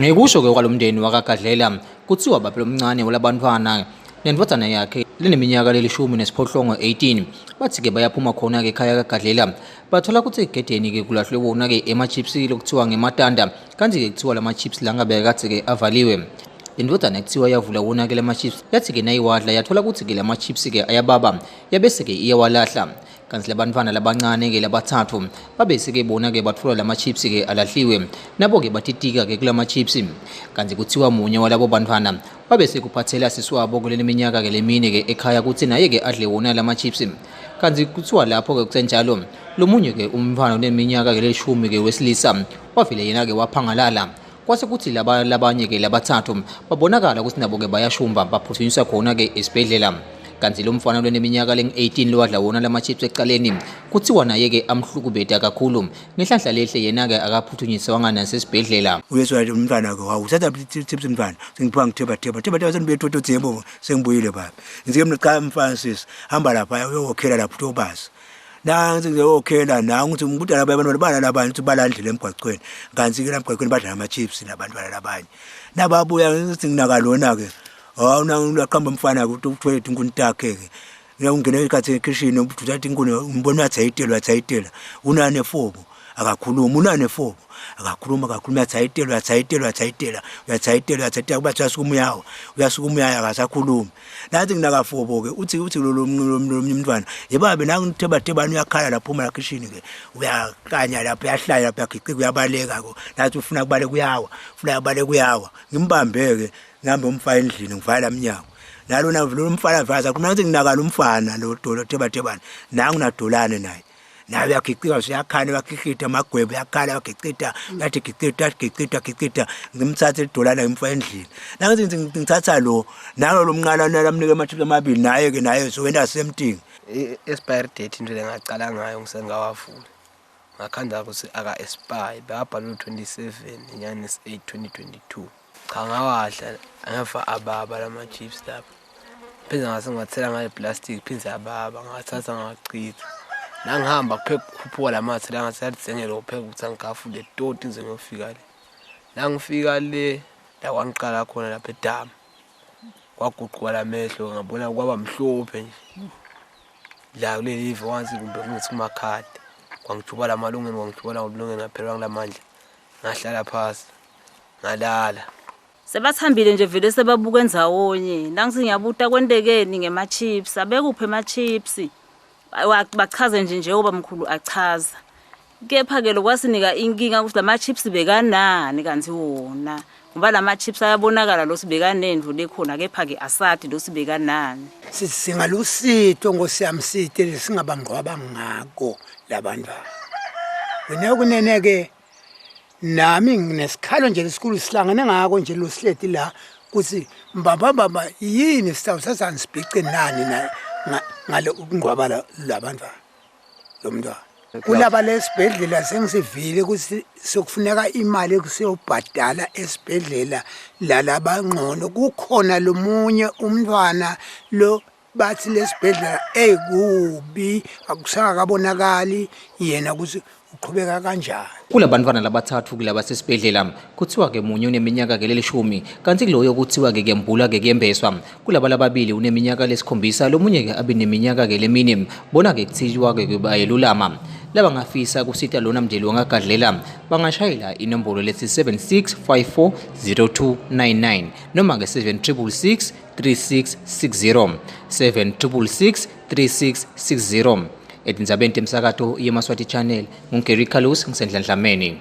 Ngekusho ke kwalomndeni wakaGadlela kuthiwa baba lomncane walabantwana nendvodana yakhe lineminyaka lelishumi nesiphohlongo 18 bathi ke bayaphuma khona ke ekhaya kaGadlela bathola ukuthi egedeni ke kulahlwe wona ke ema-chips lokuthiwa ngematanda kanti ke kuthiwa lama-chips la ngabe kathi ke avaliwe. Indvodana kuthiwa yavula wona ke lama-chips yathi ke nayiwadla yathola ukuthi ke lama-chips ke ayababa yabese ke iyawalahla. Kanti labantwana labancane ke labathathu babese ke bona ke bathola lama-chips ke alahliwe nabo ke batitika ke kulama-chips. Kanti kuthiwa munye walabo bantwana babese kuphathela siswabo kuleli minyaka ke lemine ke ekhaya kuthi naye ke adle wona lama-chips. Kanti kuthiwa lapho ke kusenjalo lomunye ke umfana oneminyaka ke leshumi ke wesilisa wavele yena ke waphangalala. Kwase kuthi labanye ke labathathu babonakala ukuthi nabo ke bayashumba baphuthunyiswa khona ke esibhedlela. Kanti lo mfana loneminyaka leng-18 lowadla wona lama-chips ecaleni kuthiwa naye ke amhlukubeda kakhulu ngehlanhla lehle yena ke akaphuthunyiswanga nasesibhedlela. Uyezwa umntwana ke uthatha chips mntwana sengiphiwa ngitheba senibetotho yebo sengibuyile baba ngizike mina cha mfana sisi hamba lapha uyokhela lapho utobasi nansi ngizokhela nangu ukuthi ngibudala abantu balala abantu ukuthi balandle emgwaqweni kanti ke emgwaqweni badla ama-chips nabantwana labanye nababuya ngithi nginakalona ke unaqamba mfana ukuthi utholethe inkuni takhe ke ngiyangena ekhathi ekitchen uthatha inkuni umbona athayitela unane fobo akakhuluma unane fobo akakhuluma athayitela kuba uyasukuma uyayo akasakhulumi nathi nginakafobo ke uthi lo mntwana yebabe nangu ngitheba uyakhala lapho uma ekitchen ke uyakanya lapho yahlaya lapho yagiqika uyabaleka ko nathi ufuna kubaleka uyawa ngimbambe ke ngihambe umfaka endlini ngivala minyango nalona lo mfana vaza kunathi nginakala umfana lo dolo theba nangu nadolane naye nawe yagiqika uyakhana yakhihita amagwebo yakhala yagiqita yathi giqita ngimthatha idolana ngimfa endlini nangithi ngithatha lo mnqala namnike ama-chips amabili naye so wena semting expire date into lengacala ngayo ngisengawavula ngakhanda ukuthi aka expire babhalwe 27 inyanga 8 2022 cha ngawadla ngava ababa lama-chips lapha pheze ngase ngathela ngayo plastic pheze ababa ngathatha ngachitha nangihamba kuphekuphuka lamathe la ngathi sengelo kupheka ukuthi ngikafule toti ngize ngiyofika le la ngifika le la kwangiqala khona lapha edamu kwaguquka lamehlo ngabona kwaba mhlophe nje la kuleli live once kumbe kungithi umakhadi kwangijubala amalungeni ngaphelwa ngilamandla ngahlala phasi ngalala. Sebathambile nje vele sebabuka endawonye nangithi ngiyabuta kwendekeni ngema-chips abekuphi ama-chips bachaze njengoba mkhulu achaza kepha ke lokwasinika inkinga ukuthi lama-chips bekanani kanti wona ngoba lama-chips ayabonakala lo sibekanendvu lekhona kepha ke asadi lo sibekanani. Singalusito ngosiyamsite lesingabangqwaba ngako labantwana wena kunene ke nami nginesikhalo nje lesikhulu sihlangane ngako nje lo sihleti la kuthi mbamba yini sitawuthatha nisibhice nani na ngale ukungqwaba labantwana lo mntwana kulaba lesibhedlela sengisivile ukuthi sokufuneka imali ekusiyobhadala esibhedlela lalabangcono kukhona lomunye umntwana lo bathi lesibhedlela kubi akusakabonakali yena ukuthi uqhubeka kanjani. Kulabantwana labathathu kulaba sesibhedlela kuthiwa ke munye uneminyaka ke lelishumi kanti kuloyo kuthiwa ke kuyembula ke kuyembeswa kulaba lababili uneminyaka lesikhombisa lomunye ke abineminyaka ke lemine bona ke kuthiwa ke bayelulama laba ngafisa kusita lona mdeli wangaGadlela bangashayela inombolo lethi 76540299 noma ke 7666 3660 7666 3660 edinzabeni temsakato yemaswati channel ngungeri Carlos ngisendlandlameni.